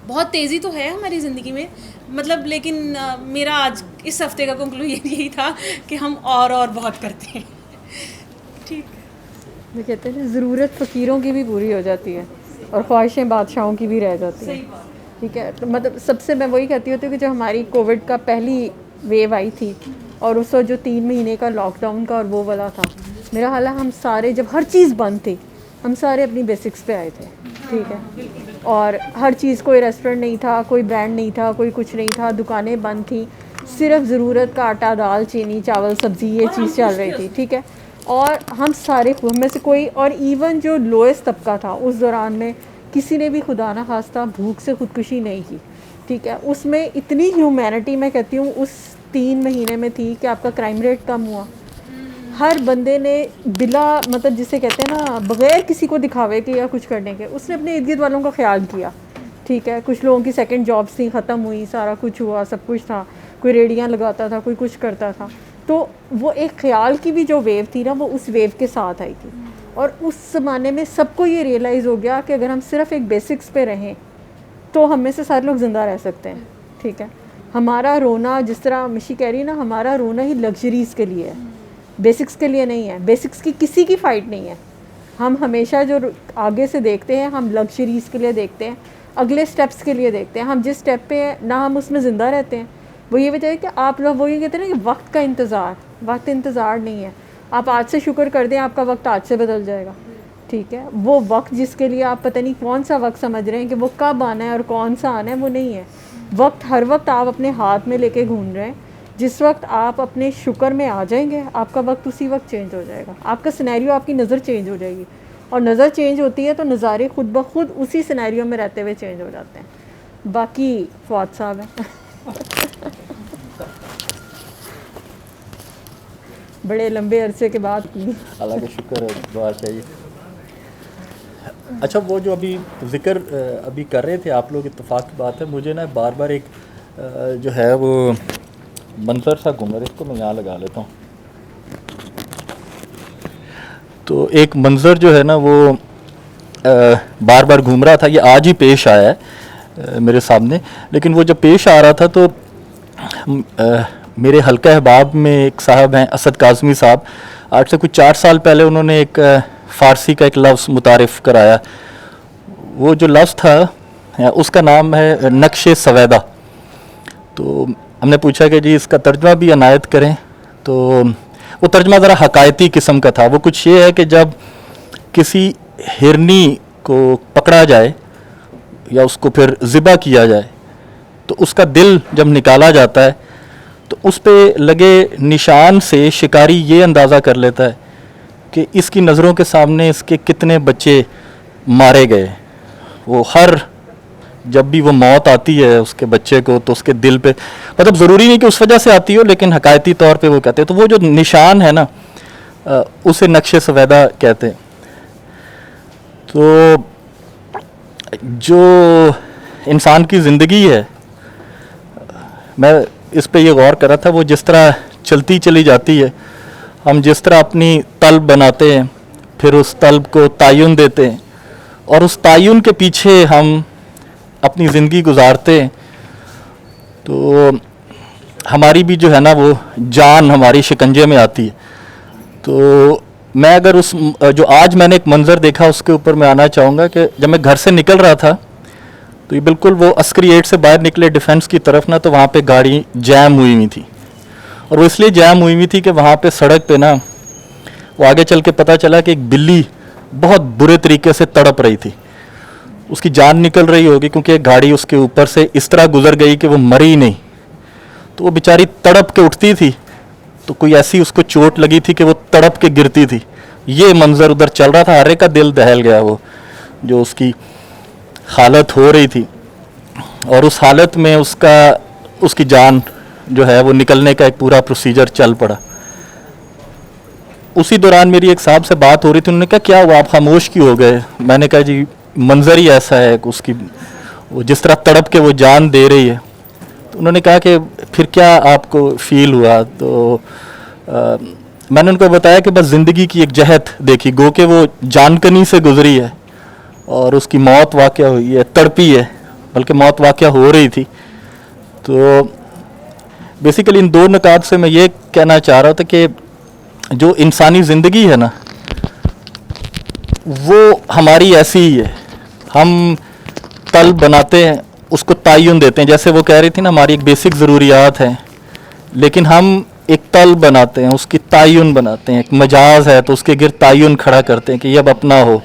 بہت تیزی تو ہے ہماری زندگی میں مطلب, لیکن میرا آج اس ہفتے کا کنکلوژن یہی تھا کہ ہم اور بہت کرتے ہیں. ٹھیک, وہ کہتے ہیں ضرورت فقیروں کی بھی پوری ہو جاتی ہے اور خواہشیں بادشاہوں کی بھی رہ جاتی ہیں. صحیح بات. ٹھیک ہے, تو مطلب سب سے میں وہی کہتی ہوتی ہوں کہ جو ہماری کووڈ کا پہلی ویو آئی تھی اور اس وقت جو 3 مہینے کا لاک ڈاؤن کا اور وہ والا تھا, میرا حال ہے ہم سارے جب ہر چیز بند تھی ہم سارے اپنی بیسکس پہ آئے تھے. ٹھیک ہے, اور ہر چیز, کوئی ریسٹورینٹ نہیں تھا, کوئی برانڈ نہیں تھا, کوئی کچھ نہیں تھا, دکانیں بند تھیں, صرف ضرورت کا آٹا, دال, چینی, چاول, سبزی, یہ چیز چل رہی تھی. ٹھیک ہے, اور ہم سارے ہم میں سے کوئی, اور ایون جو لوئسٹ طبقہ تھا اس دوران میں کسی نے بھی خدا نہ خواستہ بھوک سے خودکشی نہیں کی. ٹھیک ہے, اس میں اتنی ہیومینٹی میں کہتی ہوں اس 3 مہینے میں تھی کہ آپ کا کرائم ریٹ کم ہوا. ہر بندے نے بلا مطلب جسے کہتے ہیں نا بغیر کسی کو دکھاوے کے یا کچھ کرنے کے, اس نے اپنے ارد گرد والوں کا خیال کیا. ٹھیک ہے, کچھ لوگوں کی سیکنڈ جابس تھیں, ختم ہوئی, سارا کچھ ہوا, سب کچھ تھا, کوئی ریڑیاں لگاتا تھا, کوئی کچھ کرتا تھا. تو وہ ایک خیال کی بھی جو ویو تھی نا وہ اس ویو کے ساتھ آئی تھی. اور اس زمانے میں سب کو یہ ریئلائز ہو گیا کہ اگر ہم صرف ایک بیسکس پہ رہیں تو ہم میں سے سارے لوگ زندہ رہ سکتے ہیں. ٹھیک ہے, ہمارا رونا, جس طرح مشی کہہ رہی ہے نا, ہمارا رونا ہی لگژریز کے لیے ہے, بیسکس کے لیے نہیں ہے. بیسکس کی کسی کی فائٹ نہیں ہے. ہم ہمیشہ جو آگے سے دیکھتے ہیں ہم لگژریز کے لیے دیکھتے ہیں, اگلے سٹیپس کے لیے دیکھتے ہیں. ہم جس سٹیپ پہ ہیں نہ ہم اس میں زندہ رہتے ہیں. وہ یہ وجہ ہے کہ آپ لوگ وہ یہ کہتے ہیں نا کہ وقت کا انتظار, وقت انتظار نہیں ہے. آپ آج سے شکر کر دیں, آپ کا وقت آج سے بدل جائے گا. ٹھیک ہے, وہ وقت جس کے لیے آپ پتہ نہیں کون سا وقت سمجھ رہے ہیں کہ وہ کب آنا ہے اور کون سا آنا ہے, وہ نہیں ہے. وقت ہر وقت آپ اپنے ہاتھ میں لے کے گھوم رہے ہیں. جس وقت آپ اپنے شکر میں آ جائیں گے آپ کا وقت اسی وقت چینج ہو جائے گا. آپ کا سینیریو, آپ کی نظر چینج ہو جائے گی, اور نظر چینج ہوتی ہے تو نظارے خود بخود اسی سینیریو میں رہتے ہوئے چینج ہو جاتے ہیں. باقی فواد صاحب ہیں بڑے لمبے عرصے کے بعد کی, اللہ کا شکر ہے, دعا چاہیے. اچھا, وہ جو ابھی ذکر ابھی کر رہے تھے آپ لوگ, اتفاق کی بات ہے, مجھے نا بار بار ایک جو ہے وہ منظر سا گھوم رہا ہے, اس کو میں یہاں لگا لیتا ہوں. تو ایک منظر جو ہے نا وہ بار بار گھوم رہا تھا, یہ آج ہی پیش آیا ہے میرے سامنے, لیکن وہ جب پیش آ رہا تھا تو میرے حلقہ احباب میں ایک صاحب ہیں اسد کاظمی صاحب, آج سے کچھ 4 سال پہلے انہوں نے ایک فارسی کا ایک لفظ متعارف کرایا. وہ جو لفظ تھا اس کا نام ہے نقش سویدہ. تو ہم نے پوچھا کہ جی اس کا ترجمہ بھی عنایت کریں, تو وہ ترجمہ ذرا حکایتی قسم کا تھا. وہ کچھ یہ ہے کہ جب کسی ہرنی کو پکڑا جائے یا اس کو پھر ذبح کیا جائے تو اس کا دل جب نکالا جاتا ہے تو اس پہ لگے نشان سے شکاری یہ اندازہ کر لیتا ہے کہ اس کی نظروں کے سامنے اس کے کتنے بچے مارے گئے. وہ ہر جب بھی وہ موت آتی ہے اس کے بچے کو تو اس کے دل پہ, مطلب ضروری نہیں کہ اس وجہ سے آتی ہو, لیکن حکایتی طور پہ وہ کہتے ہیں. تو وہ جو نشان ہے نا اسے نقش سویدہ کہتے ہیں. تو جو انسان کی زندگی ہے, میں اس پہ یہ غور کر رہا تھا, وہ جس طرح چلتی چلی جاتی ہے, ہم جس طرح اپنی طلب بناتے ہیں, پھر اس طلب کو تعین دیتے ہیں, اور اس تعین کے پیچھے ہم اپنی زندگی گزارتے ہیں, تو ہماری بھی جو ہے نا وہ جان ہماری شکنجے میں آتی ہے. تو میں اگر اس جو آج میں نے ایک منظر دیکھا اس کے اوپر میں آنا چاہوں گا کہ جب میں گھر سے نکل رہا تھا تو یہ بالکل وہ عسکری ایڈ سے باہر نکلے ڈیفینس کی طرف نا, تو وہاں پہ گاڑی جیم ہوئی ہوئی تھی. اور وہ اس لیے جام ہوئی ہوئی تھی کہ وہاں پہ سڑک پہ نا وہ آگے چل کے پتہ چلا کہ ایک بلی بہت برے طریقے سے تڑپ رہی تھی, اس کی جان نکل رہی ہوگی کیونکہ ایک گاڑی اس کے اوپر سے اس طرح گزر گئی کہ وہ مری نہیں, تو وہ بیچاری تڑپ کے اٹھتی تھی تو کوئی ایسی اس کو چوٹ لگی تھی کہ وہ تڑپ کے گرتی تھی. یہ منظر ادھر چل رہا تھا, ہر ایک کا دل دہل گیا وہ جو اس کی حالت ہو رہی تھی, اور اس حالت میں اس کی جان جو ہے وہ نکلنے کا ایک پورا پروسیجر چل پڑا. اسی دوران میری ایک صاحب سے بات ہو رہی تھی, انہوں نے کہا کیا ہوا آپ خاموش کیوں ہو گئے؟ میں نے کہا جی منظر ہی ایسا ہے کہ اس کی وہ جس طرح تڑپ کے وہ جان دے رہی ہے. تو انہوں نے کہا کہ پھر کیا آپ کو فیل ہوا؟ تو میں نے ان کو بتایا کہ بس زندگی کی ایک جہت دیکھی, گو کہ وہ جان کنی سے گزری ہے اور اس کی موت واقع ہوئی ہے, تڑپی ہے, بلکہ موت واقع ہو رہی تھی. تو بیسیکلی ان دو نکات سے میں یہ کہنا چاہ رہا تھا کہ جو انسانی زندگی ہے نا وہ ہماری ایسی ہی ہے, ہم طلب بناتے ہیں, اس کو تعین دیتے ہیں, جیسے وہ کہہ رہی تھی نا ہماری ایک بیسک ضروریات ہیں, لیکن ہم ایک طلب بناتے ہیں, اس کی تعین بناتے ہیں, ایک مجاز ہے تو اس کے گرد تعین کھڑا کرتے ہیں کہ یہ اب اپنا ہو.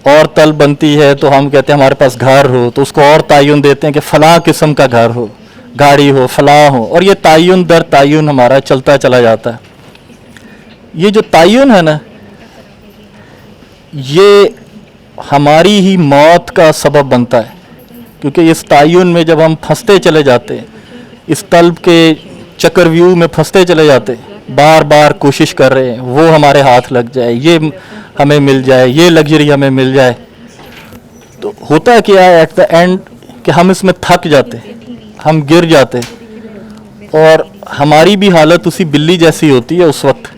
اور طلب بنتی ہے تو ہم کہتے ہیں ہمارے پاس گھر ہو, تو اس کو اور تعین دیتے ہیں کہ فلاں قسم کا گھر ہو, گاڑی ہو, فلاں ہو, اور یہ تعین در تعین ہمارا چلتا چلا جاتا ہے. یہ جو تعین ہے نا یہ ہماری ہی موت کا سبب بنتا ہے, کیونکہ اس تعین میں جب ہم پھنستے چلے جاتے ہیں, اس طلب کے چکر ویو میں پھنستے چلے جاتے ہیں, بار بار کوشش کر رہے ہیں وہ ہمارے ہاتھ لگ جائے, یہ ہمیں مل جائے, یہ لگژری ہمیں مل جائے, تو ہوتا کیا ہے ایٹ دا اینڈ کہ ہم اس میں تھک جاتے, ہم گر جاتے, اور ہماری بھی حالت اسی بلی جیسی ہوتی ہے اس وقت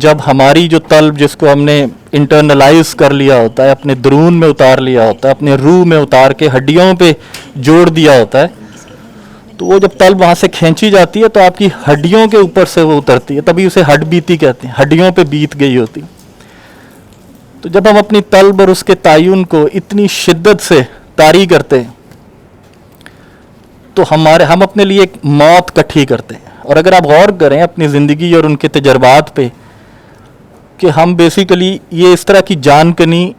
جب ہماری جو طلب جس کو ہم نے انٹرنلائز کر لیا ہوتا ہے, اپنے درون میں اتار لیا ہوتا ہے, اپنے روح میں اتار کے ہڈیوں پہ جوڑ دیا ہوتا ہے, تو وہ جب طلب وہاں سے کھینچی جاتی ہے تو آپ کی ہڈیوں کے اوپر سے وہ اترتی ہے, تبھی اسے ہڈ بیتی کہتے ہیں, ہڈیوں پہ بیت گئی ہوتی. تو جب ہم اپنی طلب اور اس کے تعین کو اتنی شدت سے طاری کرتے ہیں تو ہم اپنے لیے ایک موت کٹھی کرتے ہیں. اور اگر آپ غور کریں اپنی زندگی اور ان کے تجربات پہ کہ ہم بیسیکلی یہ اس طرح کی جان کنی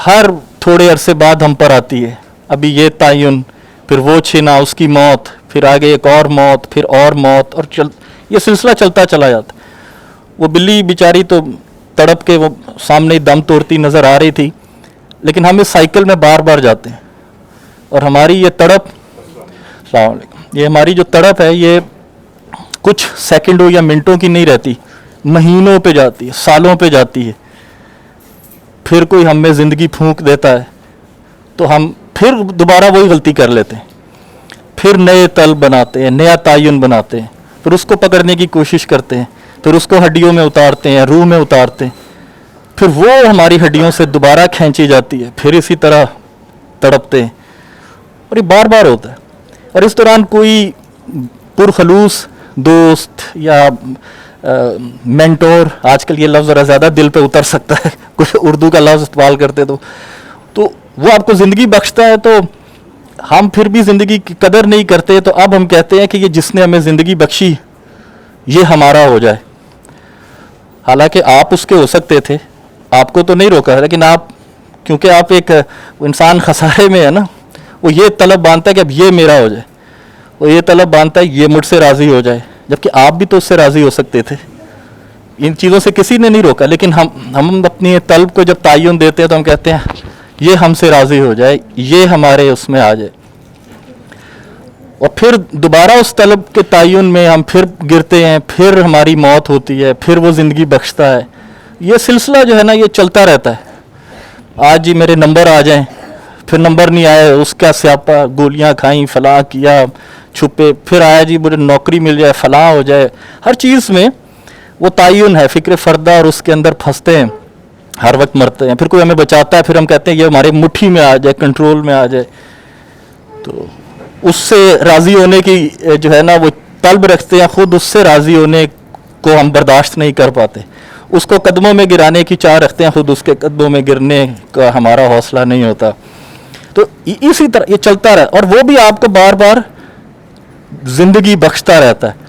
ہر تھوڑے عرصے بعد ہم پر آتی ہے, ابھی یہ تعین, پھر وہ چھینا, اس کی موت, پھر آگے ایک اور موت, پھر اور موت, اور یہ سلسلہ چلتا چلا جاتا. وہ بلی بیچاری تو تڑپ کے وہ سامنے دم توڑتی نظر آ رہی تھی, لیکن ہم اس سائیکل میں بار بار جاتے ہیں, اور ہماری یہ تڑپ, السلام علیکم, یہ ہماری جو تڑپ ہے یہ کچھ سیکنڈوں یا منٹوں کی نہیں رہتی, مہینوں پہ جاتی ہے, سالوں پہ جاتی ہے. پھر کوئی ہم میں زندگی پھونک دیتا ہے تو ہم پھر دوبارہ وہی غلطی کر لیتے ہیں, پھر نئے طلب بناتے ہیں, نیا تعین بناتے ہیں, پھر اس کو پکڑنے کی کوشش کرتے ہیں, پھر اس کو ہڈیوں میں اتارتے ہیں, روح میں اتارتے ہیں, پھر وہ ہماری ہڈیوں سے دوبارہ کھینچی جاتی ہے, پھر اسی طرح تڑپتے ہیں, اور یہ بار بار ہوتا ہے. اور اس دوران کوئی پرخلوص دوست یا مینٹور, آج کل یہ لفظ ذرا زیادہ دل پہ اتر سکتا ہے, کچھ اردو کا لفظ استعمال کرتے تو وہ آپ کو زندگی بخشتا ہے, تو ہم پھر بھی زندگی کی قدر نہیں کرتے. تو اب ہم کہتے ہیں کہ یہ جس نے ہمیں زندگی بخشی یہ ہمارا ہو جائے, حالانکہ آپ اس کے ہو سکتے تھے, آپ کو تو نہیں روکا, لیکن آپ کیونکہ آپ ایک انسان خسارے میں ہے نا, وہ یہ طلب باندھتا ہے کہ اب یہ میرا ہو جائے, وہ یہ طلب باندھتا ہے یہ مجھ سے راضی ہو جائے, جبکہ آپ بھی تو اس سے راضی ہو سکتے تھے. ان چیزوں سے کسی نے نہیں روکا, لیکن ہم اپنی طلب کو جب تعین دیتے ہیں تو ہم کہتے ہیں یہ ہم سے راضی ہو جائے, یہ ہمارے اس میں آ جائے, اور پھر دوبارہ اس طلب کے تعین میں ہم پھر گرتے ہیں, پھر ہماری موت ہوتی ہے, پھر وہ زندگی بخشتا ہے. یہ سلسلہ جو ہے نا یہ چلتا رہتا ہے. آج جی میرے نمبر آ جائیں, پھر نمبر نہیں آئے, اس کا سیاپا, گولیاں کھائیں, فلاں کیا, چھپے, پھر آیا جی مجھے نوکری مل جائے, فلاں ہو جائے. ہر چیز میں وہ تعین ہے, فکر فردہ, اور اس کے اندر پھنستے ہیں, ہر وقت مرتے ہیں. پھر کوئی ہمیں بچاتا ہے, پھر ہم کہتے ہیں یہ ہمارے مٹھی میں آ جائے, کنٹرول میں آ جائے. تو اس سے راضی ہونے کی جو ہے نا وہ طلب رکھتے ہیں, خود اس سے راضی ہونے کو ہم برداشت نہیں کر پاتے, اس کو قدموں میں گرانے کی چاہ رکھتے ہیں, خود اس کے قدموں میں گرنے کا ہمارا حوصلہ نہیں ہوتا. تو اسی طرح یہ چلتا رہا, اور وہ بھی آپ کو بار بار زندگی بخشتا رہتا ہے.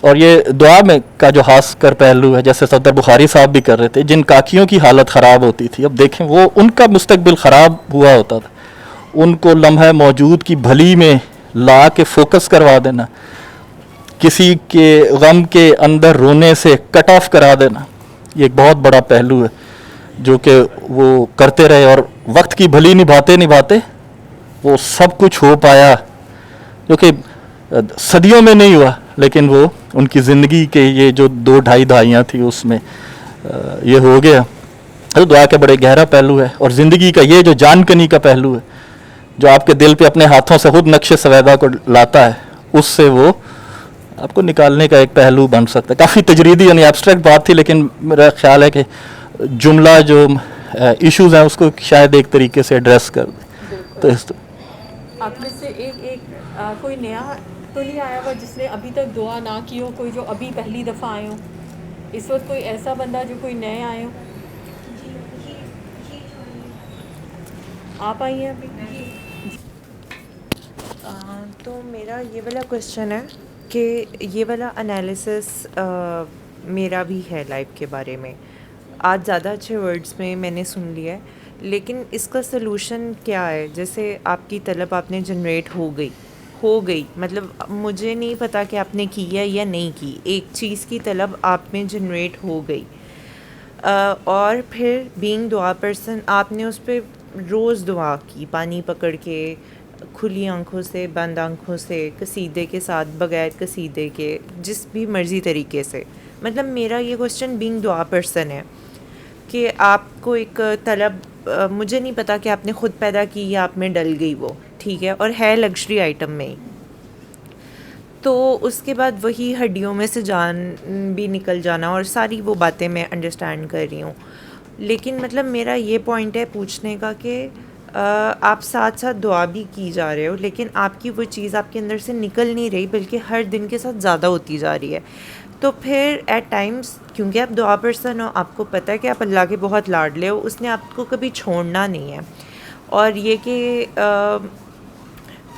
اور یہ دعا میں کا جو خاص کر پہلو ہے، جیسے صدر بخاری صاحب بھی کر رہے تھے، جن کاکیوں کی حالت خراب ہوتی تھی، اب دیکھیں وہ ان کا مستقبل خراب ہوا ہوتا تھا، ان کو لمحہ موجود کی بھلی میں لا کے فوکس کروا دینا، کسی کے غم کے اندر رونے سے کٹ آف کرا دینا، یہ ایک بہت بڑا پہلو ہے جو کہ وہ کرتے رہے، اور وقت کی بھلی نبھاتے وہ سب کچھ ہو پایا جو کہ صدیوں میں نہیں ہوا، لیکن وہ ان کی زندگی کے یہ جو 2-2.5 دہائیاں تھی اس میں یہ ہو گیا. تو دعا کا بڑے گہرا پہلو ہے، اور زندگی کا یہ جو جان کنی کا پہلو ہے جو آپ کے دل پہ اپنے ہاتھوں سے خود نقش سویدا کو لاتا ہے، اس سے وہ آپ کو نکالنے کا ایک پہلو بن سکتا ہے. کافی تجریدی یعنی ایبسٹریکٹ بات تھی، لیکن میرا خیال ہے کہ جملہ جو ایشوز ہیں اس کو شاید ایک طریقے سے ایڈریس کر دیں. تو آپ میں سے ایک کوئی نیا تو نہیں آیا ہوا جس نے ابھی تک دعا نہ کی ہو، کوئی جو ابھی پہلی دفعہ آئے ہوں اس وقت، کوئی ایسا بندہ جو کوئی نئے آئے ہوں؟ آپ آئی ہیں ابھی؟ تو میرا یہ والا کویشچن ہے کہ یہ والا انالیسس میرا بھی ہے لائف کے بارے میں. آج زیادہ اچھے ورڈز میں میں نے سن لیا ہے، لیکن اس کا سلوشن کیا ہے؟ جیسے آپ کی طلب آپ نے جنریٹ ہو گئی، مطلب مجھے نہیں پتا کہ آپ نے کی ہے یا نہیں کی، ایک چیز کی طلب آپ میں جنریٹ ہو گئی، اور پھر بینگ دعا پرسن آپ نے اس پہ روز دعا کی، پانی پکڑ کے، کھلی آنکھوں سے، بند آنکھوں سے، قصیدے کے ساتھ، بغیر قصیدے کے، جس بھی مرضی طریقے سے. مطلب میرا یہ کویشچن بینگ دعا پرسن ہے کہ آپ کو ایک طلب، مجھے نہیں پتا کہ آپ نے خود پیدا کی یا آپ میں ڈل گئی وہ، ٹھیک ہے، اور ہے لگژری آئٹم میں ہی، تو اس کے بعد وہی ہڈیوں میں سے جان بھی نکل جانا، اور ساری وہ باتیں میں انڈرسٹینڈ کر رہی ہوں. لیکن مطلب میرا یہ پوائنٹ ہے پوچھنے کا کہ آپ ساتھ ساتھ دعا بھی کی جا رہے ہو، لیکن آپ کی وہ چیز آپ کے اندر سے نکل نہیں رہی، بلکہ ہر دن کے ساتھ زیادہ ہوتی جا رہی ہے. تو پھر ایٹ ٹائمس، کیونکہ آپ دعا پرسن ہو، آپ کو پتہ ہے کہ آپ اللہ کے بہت لاڈلے ہو، اس نے آپ کو کبھی چھوڑنا نہیں ہے. اور یہ کہ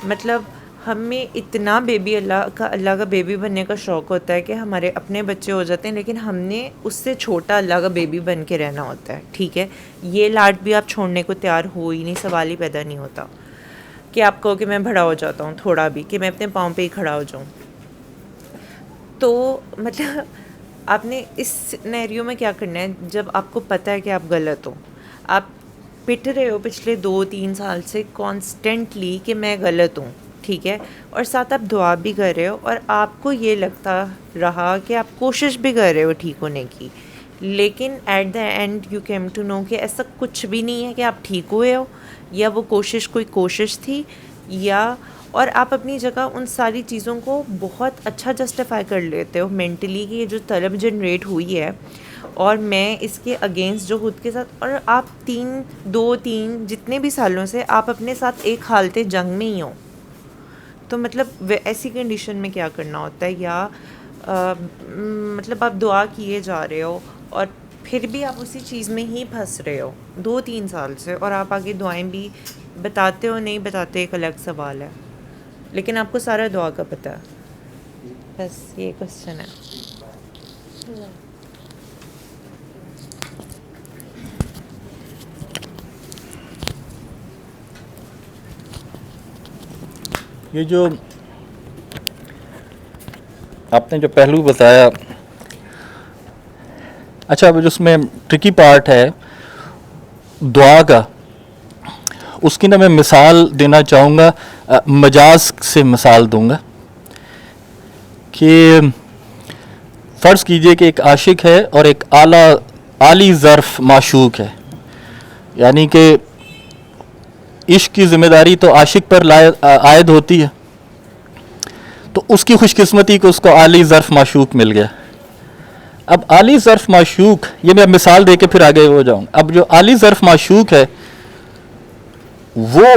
مطلب ہمیں اتنا اللہ کا بیبی بننے کا شوق ہوتا ہے کہ ہمارے اپنے بچے ہو جاتے ہیں، لیکن ہم نے اس سے چھوٹا اللہ کا بیبی بن کے رہنا ہوتا ہے، ٹھیک ہے. یہ لاڈ بھی آپ چھوڑنے کو تیار ہو ہی نہیں، سوال ہی پیدا نہیں ہوتا کہ آپ کہو کہ میں بڑا ہو جاتا ہوں تھوڑا بھی، کہ میں اپنے پاؤں پہ ہی کھڑا ہو جاؤں. تو مطلب آپ نے اس سینیریو میں کیا کرنا ہے جب آپ کو پتہ ہے کہ آپ غلط ہو، آپ پٹ رہے ہو پچھلے 2-3 سال سے کانسٹنٹلی کہ میں غلط ہوں، ٹھیک ہے، اور ساتھ آپ دعا بھی کر رہے ہو، اور آپ کو یہ لگتا رہا کہ آپ کوشش بھی کر رہے ہو ٹھیک ہونے کی، لیکن at the end you came to know کہ ایسا کچھ بھی نہیں ہے کہ آپ ٹھیک ہوئے ہو، یا وہ کوشش کوئی کوشش تھی، یا اور آپ اپنی جگہ ان ساری چیزوں کو بہت اچھا جسٹیفائی کر لیتے ہو مینٹلی کہ یہ جو طلب جنریٹ ہوئی ہے اور میں اس کے اگینسٹ جو خود کے ساتھ، اور آپ 2-3 جتنے بھی سالوں سے آپ اپنے ساتھ ایک حالت جنگ میں ہی ہو. تو مطلب ایسی کنڈیشن میں کیا کرنا ہوتا ہے؟ یا مطلب آپ دعا کیے جا رہے ہو اور پھر بھی آپ اسی چیز میں ہی پھنس رہے ہو 2-3 سال سے، اور آپ آگے دعائیں بھی بتاتے ہو نہیں بتاتے ایک الگ سوال ہے، لیکن آپ کو سارا دعا کا پتہ ہے. بس یہ کوشچن ہے. یہ جو آپ نے جو پہلو بتایا، اچھا اب جس میں ٹرکی پارٹ ہے دعا کا، اس کی نا میں مثال دینا چاہوں گا، مجاز سے مثال دوں گا کہ فرض کیجئے کہ ایک عاشق ہے اور ایک اعلی ظرف معشوق ہے، یعنی کہ عشق کی ذمہ داری تو عاشق پر عائد ہوتی ہے، تو اس کی خوش قسمتی کہ اس کو اعلی ظرف معشوق مل گیا. اب اعلی ظرف معشوق، یہ میں مثال دے کے پھر آگے ہو جاؤں. اب جو اعلی ظرف معشوق ہے وہ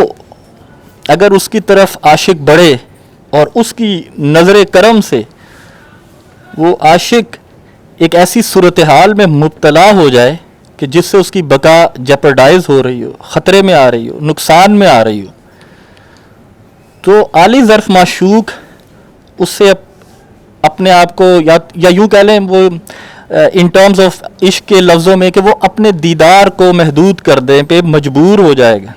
اگر اس کی طرف عاشق بڑھے اور اس کی نظر کرم سے وہ عاشق ایک ایسی صورتحال میں مبتلا ہو جائے کہ جس سے اس کی بقا جیپرڈائز ہو رہی ہو، خطرے میں آ رہی ہو، نقصان میں آ رہی ہو، تو اعلی ظرف معشوق اس سے اپنے آپ کو یا یوں کہہ لیں وہ ان ٹرمز آف عشق کے لفظوں میں کہ وہ اپنے دیدار کو محدود کر دیں پہ مجبور ہو جائے گا،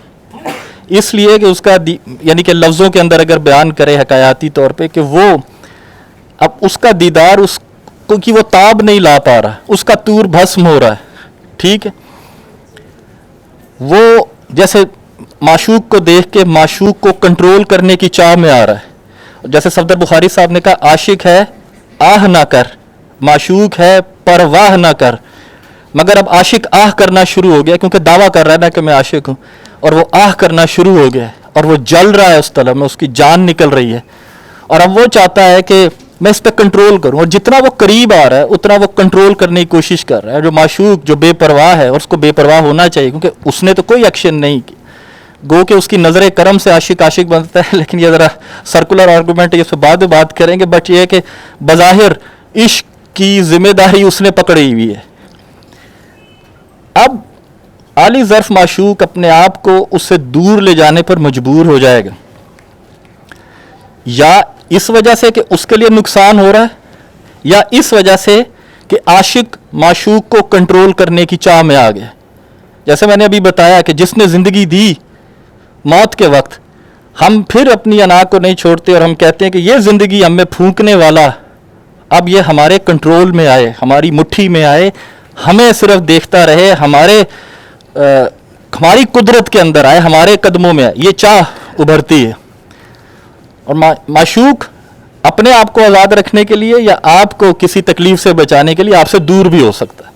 اس لیے کہ اس کا یعنی کہ لفظوں کے اندر اگر بیان کرے حکایاتی طور پہ کہ وہ اب اس کا دیدار اس کو کی وہ تاب نہیں لا پا رہا، اس کا طور بھسم ہو رہا ہے، ٹھیک ہے. وہ جیسے معشوق کو دیکھ کے معشوق کو کنٹرول کرنے کی چاہ میں آ رہا ہے، جیسے صفدر بخاری صاحب نے کہا عاشق ہے آہ نہ کر، معشوق ہے پرواہ نہ کر. مگر اب عاشق آہ کرنا شروع ہو گیا کیونکہ دعویٰ کر رہا ہے نا کہ میں عاشق ہوں، اور وہ آہ کرنا شروع ہو گیا ہے اور وہ جل رہا ہے اس طلب میں، اس کی جان نکل رہی ہے، اور اب وہ چاہتا ہے کہ میں اس پہ کنٹرول کروں، اور جتنا وہ قریب آ رہا ہے اتنا وہ کنٹرول کرنے کی کوشش کر رہا ہے. جو معشوق جو بے پرواہ ہے، اور اس کو بے پرواہ ہونا چاہیے کیونکہ اس نے تو کوئی ایکشن نہیں کی، گو کہ اس کی نظر کرم سے عاشق بنتا ہے. لیکن یہ ذرا سرکولر آرگومنٹ ہے، اس پہ بعد میں بات کریں گے. بٹ یہ ہے کہ بظاہر عشق کی ذمہ داری اس نے پکڑی ہوئی ہے. اب عالی ظرف معشوق اپنے آپ کو اس سے دور لے جانے پر مجبور ہو جائے گا، یا اس وجہ سے کہ اس کے لیے نقصان ہو رہا ہے، یا اس وجہ سے کہ عاشق معشوق کو کنٹرول کرنے کی چاہ میں آ گیا. جیسے میں نے ابھی بتایا کہ جس نے زندگی دی موت کے وقت، ہم پھر اپنی انا کو نہیں چھوڑتے اور ہم کہتے ہیں کہ یہ زندگی ہم میں پھونکنے والا اب یہ ہمارے کنٹرول میں آئے، ہماری مٹھی میں آئے، ہمیں صرف دیکھتا رہے، ہماری قدرت کے اندر آئے، ہمارے قدموں میں آئے. یہ چاہ ابھرتی ہے. اور معشوق اپنے آپ کو آزاد رکھنے کے لیے یا آپ کو کسی تکلیف سے بچانے کے لیے آپ سے دور بھی ہو سکتا ہے.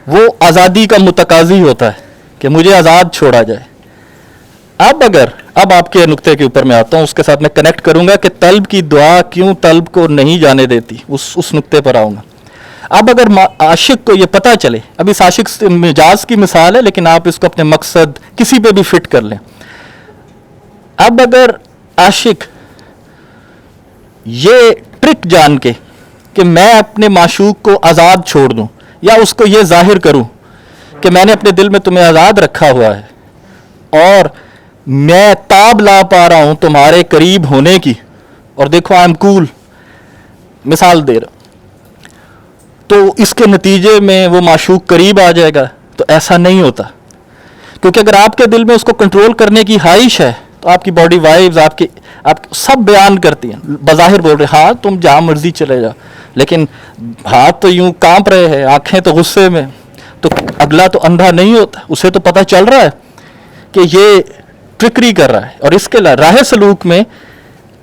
وہ آزادی کا متقاضی ہوتا ہے کہ مجھے آزاد چھوڑا جائے. اب آپ کے نقطے کے اوپر میں آتا ہوں، اس کے ساتھ میں کنیکٹ کروں گا کہ طلب کی دعا کیوں طلب کو نہیں جانے دیتی، اس نقطے پر آؤں گا. اب اگر عاشق کو یہ پتہ چلے، اب اس عاشق مجاز کی مثال ہے لیکن آپ اس کو اپنے مقصد کسی پہ بھی فٹ کر لیں. اب اگر عاشق یہ ٹرک جان کے کہ میں اپنے معشوق کو آزاد چھوڑ دوں، یا اس کو یہ ظاہر کروں کہ میں نے اپنے دل میں تمہیں آزاد رکھا ہوا ہے اور میں تاب لا پا رہا ہوں تمہارے قریب ہونے کی، اور دیکھو آئی ایم کول، مثال دے رہا ہوں، تو اس کے نتیجے میں وہ معشوق قریب آ جائے گا. تو ایسا نہیں ہوتا، کیونکہ اگر آپ کے دل میں اس کو کنٹرول کرنے کی خواہش ہے تو آپ کی باڈی وائبز آپ سب بیان کرتی ہیں، بظاہر بول رہے ہاں تم جہاں مرضی چلے جاؤ، لیکن ہاتھ تو یوں کانپ رہے ہیں، آنکھیں تو غصے میں. تو اگلا تو اندھا نہیں ہوتا، اسے تو پتہ چل رہا ہے کہ یہ ٹرکری کر رہا ہے. اور اس کے راہ سلوک میں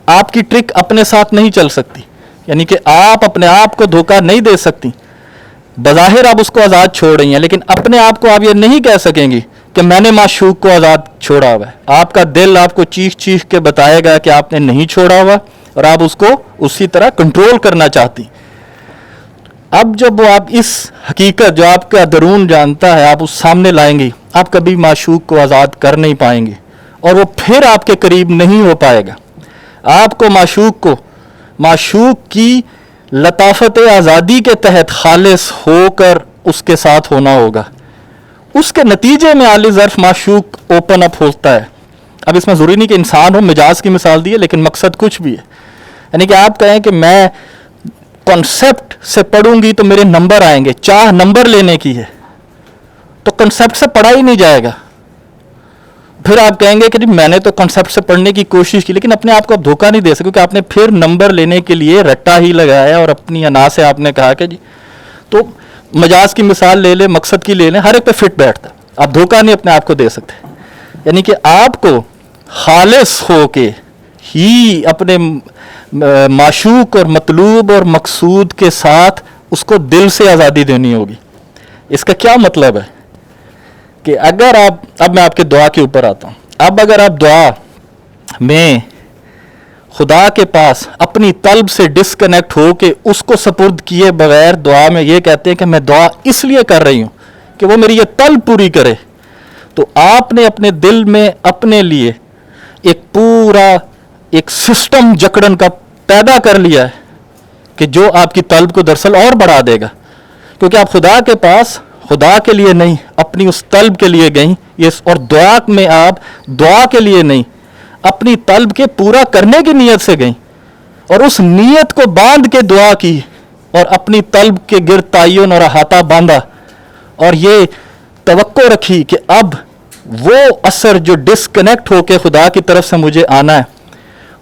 آپ کی ٹرک اپنے ساتھ نہیں چل سکتی، یعنی کہ آپ اپنے آپ کو دھوکہ نہیں دے سکتی. بظاہر آپ اس کو آزاد چھوڑ رہی ہیں لیکن اپنے آپ کو آپ یہ نہیں کہہ سکیں گی کہ میں نے معشوق کو آزاد چھوڑا ہوا ہے. آپ کا دل آپ کو چیخ چیخ کے بتائے گا کہ آپ نے نہیں چھوڑا ہوا، اور آپ اس کو اسی طرح کنٹرول کرنا چاہتی. اب جب وہ آپ اس حقیقت جو آپ کا درون جانتا ہے آپ اس سامنے لائیں گی، آپ کبھی معشوق کو آزاد کر نہیں پائیں گے، اور وہ پھر آپ کے قریب نہیں ہو پائے گا. آپ کو معشوق کی لطافت آزادی کے تحت خالص ہو کر اس کے ساتھ ہونا ہوگا. اس کے نتیجے میں عالی ظرف معشوق اوپن اپ ہوتا ہے. اب اس میں ضروری نہیں کہ انسان ہو، مجاز کی مثال دی ہے لیکن مقصد کچھ بھی ہے. یعنی کہ آپ کہیں کہ میں کنسپٹ سے پڑھوں گی تو میرے نمبر آئیں گے، چاہ نمبر لینے کی ہے تو کنسپٹ سے پڑھا ہی نہیں جائے گا. پھر آپ کہیں گے کہ جی میں نے تو کنسپٹ سے پڑھنے کی کوشش کی، لیکن اپنے آپ کو آپ دھوکہ نہیں دے سکتے کیونکہ آپ نے پھر نمبر لینے کے لیے رٹا ہی لگایا اور اپنی انا سے آپ نے کہا کہ جی. تو مجاز کی مثال لے لیں، مقصد کی لے لیں، ہر ایک پہ فٹ بیٹھتا. آپ دھوکہ نہیں اپنے آپ کو دے سکتے. یعنی کہ آپ کو خالص ہو کے ہی اپنے معشوق اور مطلوب اور مقصود کے ساتھ اس کو دل سے آزادی دینی ہوگی. اس کا کیا مطلب ہے کہ اگر اب میں آپ کے دعا کے اوپر آتا ہوں. اب اگر آپ دعا میں خدا کے پاس اپنی طلب سے ڈسکنیکٹ ہو کے اس کو سپرد کیے بغیر دعا میں یہ کہتے ہیں کہ میں دعا اس لیے کر رہی ہوں کہ وہ میری یہ طلب پوری کرے، تو آپ نے اپنے دل میں اپنے لیے ایک پورا ایک سسٹم جکڑن کا پیدا کر لیا ہے کہ جو آپ کی طلب کو دراصل اور بڑھا دے گا. کیونکہ آپ خدا کے پاس خدا کے لیے نہیں، اپنی اس طلب کے لیے گئیں. اور دعا میں آپ دعا کے لیے نہیں، اپنی طلب کے پورا کرنے کی نیت سے گئیں. اور اس نیت کو باندھ کے دعا کی اور اپنی طلب کے گرد تعین اور احاطہ باندھا اور یہ توقع رکھی کہ اب وہ اثر جو ڈسکنیکٹ ہو کے خدا کی طرف سے مجھے آنا ہے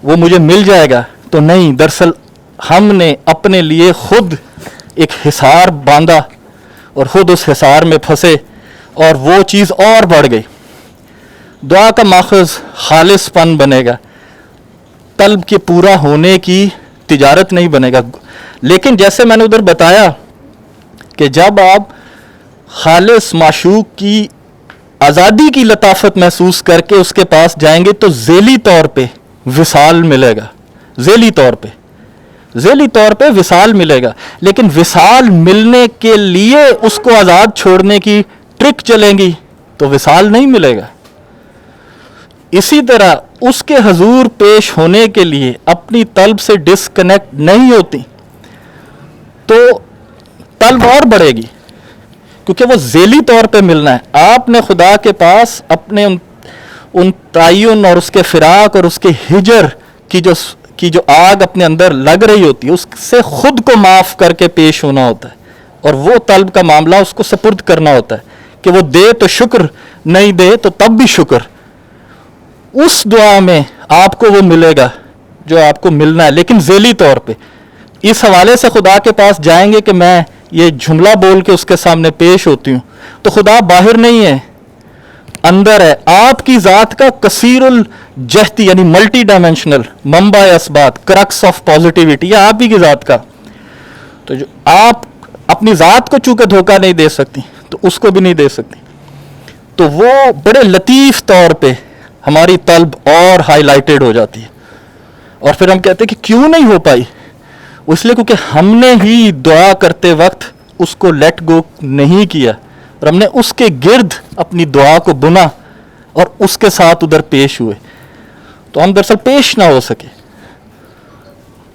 وہ مجھے مل جائے گا، تو نہیں، دراصل ہم نے اپنے لیے خود ایک حصار باندھا اور خود اس حصار میں پھنسے اور وہ چیز اور بڑھ گئی. دعا کا ماخذ خالص پن بنے گا، طلب کے پورا ہونے کی تجارت نہیں بنے گا. لیکن جیسے میں نے ادھر بتایا کہ جب آپ خالص معشوق کی آزادی کی لطافت محسوس کر کے اس کے پاس جائیں گے تو ذیلی طور پہ وصال ملے گا، ذیلی طور پہ وصال ملے گا. لیکن وصال ملنے کے لیے اس کو آزاد چھوڑنے کی ٹرک چلیں گی تو وصال نہیں ملے گا. اسی طرح اس کے حضور پیش ہونے کے لیے اپنی طلب سے ڈسکنیکٹ نہیں ہوتی تو طلب اور بڑھے گی، کیونکہ وہ ذیلی طور پہ ملنا ہے. آپ نے خدا کے پاس اپنے ان تعین اور اس کے فراق اور اس کے ہجر کی جو آگ اپنے اندر لگ رہی ہوتی ہے اس سے خود کو معاف کر کے پیش ہونا ہوتا ہے، اور وہ طلب کا معاملہ اس کو سپرد کرنا ہوتا ہے کہ وہ دے تو شکر، نہیں دے تو تب بھی شکر. اس دعا میں آپ کو وہ ملے گا جو آپ کو ملنا ہے، لیکن ذیلی طور پہ. اس حوالے سے خدا کے پاس جائیں گے کہ میں یہ جملہ بول کے اس کے سامنے پیش ہوتی ہوں تو خدا باہر نہیں ہے، اندر ہے. آپ کی ذات کا کثیر الجہتی یعنی ملٹی ڈائمینشنل منبع اسبات، کرکس آف پازیٹیوٹی، یہ آپ ہی کی ذات کا. تو جو آپ اپنی ذات کو چونکہ دھوکہ نہیں دے سکتی تو اس کو بھی نہیں دے سکتی. تو وہ بڑے لطیف طور پہ ہماری طلب اور ہائی لائٹڈ ہو جاتی ہے. اور پھر ہم کہتے ہیں کہ کیوں نہیں ہو پائی، اس لیے کیونکہ ہم نے ہی دعا کرتے وقت اس کو لیٹ گو نہیں کیا اور ہم نے اس کے گرد اپنی دعا کو بنا اور اس کے ساتھ ادھر پیش ہوئے تو ہم دراصل پیش نہ ہو سکے.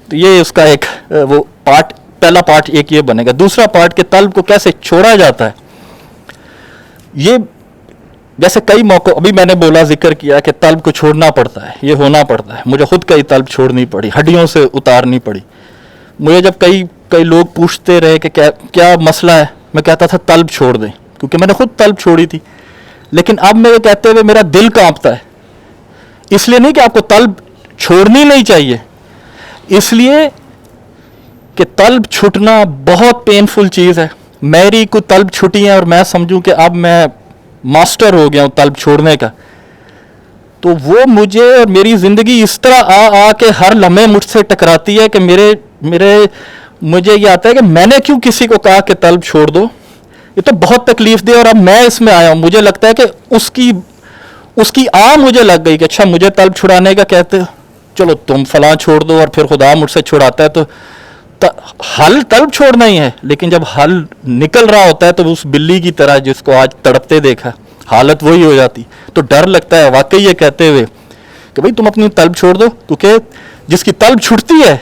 تو یہ اس کا ایک وہ پارٹ، پہلا پارٹ ایک یہ بنے گا. دوسرا پارٹ کہ طلب کو کیسے چھوڑا جاتا ہے. یہ جیسے کئی موقع ابھی میں نے بولا، ذکر کیا کہ طلب کو چھوڑنا پڑتا ہے، یہ ہونا پڑتا ہے. مجھے خود کئی طلب چھوڑنی پڑی، ہڈیوں سے اتارنی پڑی. مجھے جب کئی لوگ پوچھتے رہے کہ کیا مسئلہ ہے، میں کہتا تھا طلب چھوڑ دیں، کیونکہ میں نے خود طلب چھوڑی تھی. لیکن اب میرے کہتے ہوئے میرا دل کانپتا ہے. اس لیے نہیں کہ آپ کو طلب چھوڑنی نہیں چاہیے، اس لیے کہ طلب چھٹنا بہت پینفل چیز ہے. میری کوئی طلب چھٹی ہے اور میں سمجھوں کہ اب میں ماسٹر ہو گیا ہوں طلب چھوڑنے کا، تو وہ مجھے اور میری زندگی اس طرح آ کے ہر لمحے مجھ سے ٹکراتی ہے کہ مجھے یہ آتا ہے کہ میں نے کیوں کسی کو کہا کہ طلب چھوڑ دو. یہ تو بہت تکلیف دے، اور اب میں اس میں آیا ہوں. مجھے لگتا ہے کہ اس کی مجھے لگ گئی کہ اچھا مجھے طلب چھڑانے کا کہتے ہو، چلو تم فلاں چھوڑ دو، اور پھر خدا مجھ سے چھڑاتا ہے. تو حل طلب چھوڑنا ہی ہے، لیکن جب حل نکل رہا ہوتا ہے تو اس بلی کی طرح جس کو آج تڑپتے دیکھا حالت وہی ہو جاتی. تو ڈر لگتا ہے واقعی یہ کہتے ہوئے کہ بھئی تم اپنی طلب چھوڑ دو، کیونکہ جس کی طلب چھٹتی ہے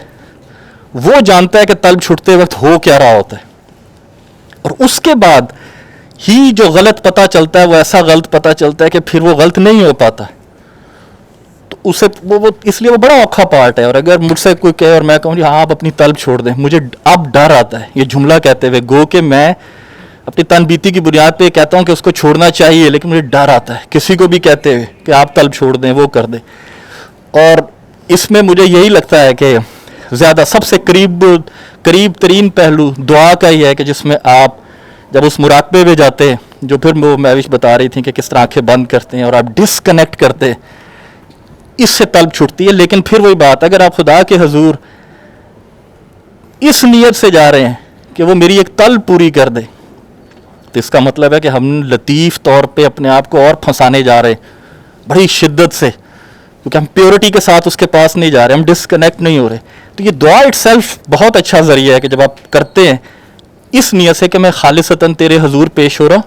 وہ جانتا ہے کہ طلب چھٹتے وقت ہو کیا رہا ہوتا ہے. اور اس کے بعد ہی جو غلط پتہ چلتا ہے وہ ایسا غلط پتہ چلتا ہے کہ پھر وہ غلط نہیں ہو پاتا. تو اسے وہ اس لیے وہ بڑا اوکھا پارٹ ہے. اور اگر مجھ سے کوئی کہے اور میں کہوں ہاں آپ اپنی طلب چھوڑ دیں، مجھے اب ڈر آتا ہے یہ جملہ کہتے ہوئے، گو کہ میں اپنی تن بیتی کی بنیاد پہ کہتا ہوں کہ اس کو چھوڑنا چاہیے، لیکن مجھے ڈر آتا ہے کسی کو بھی کہتے ہوئے کہ آپ طلب چھوڑ دیں، وہ کر دیں. اور اس میں مجھے یہی لگتا ہے کہ زیادہ سب سے قریب ترین پہلو دعا کا ہی ہے کہ جس میں آپ جب اس مراقبے میں جاتے ہیں، جو پھر وہ مہوش بتا رہی تھی کہ کس طرح آنکھیں بند کرتے ہیں اور آپ ڈسکنیکٹ کرتے ہیں، اس سے طلب چھٹتی ہے. لیکن پھر وہی بات، اگر آپ خدا کے حضور اس نیت سے جا رہے ہیں کہ وہ میری ایک طلب پوری کر دے، تو اس کا مطلب ہے کہ ہم لطیف طور پہ اپنے آپ کو اور پھنسانے جا رہے ہیں بڑی شدت سے، کیونکہ ہم پیورٹی کے ساتھ اس کے پاس نہیں جا رہے، ہم ڈسکنیکٹ نہیں ہو رہے. تو یہ دعا اٹ سیلف بہت اچھا ذریعہ ہے کہ جب آپ کرتے ہیں اس نیت سے کہ میں خالصتاً تیرے حضور پیش ہو رہا ہوں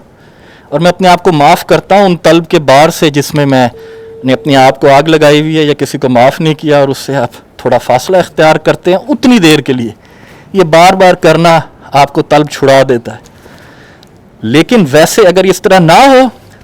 اور میں اپنے آپ کو معاف کرتا ہوں ان طلب کے بار سے جس میں میں نے اپنے آپ کو آگ لگائی ہوئی ہے یا کسی کو معاف نہیں کیا، اور اس سے آپ تھوڑا فاصلہ اختیار کرتے ہیں اتنی دیر کے لیے. یہ بار بار کرنا آپ کو طلب چھڑا دیتا ہے. لیکن ویسے اگر اس طرح نہ ہو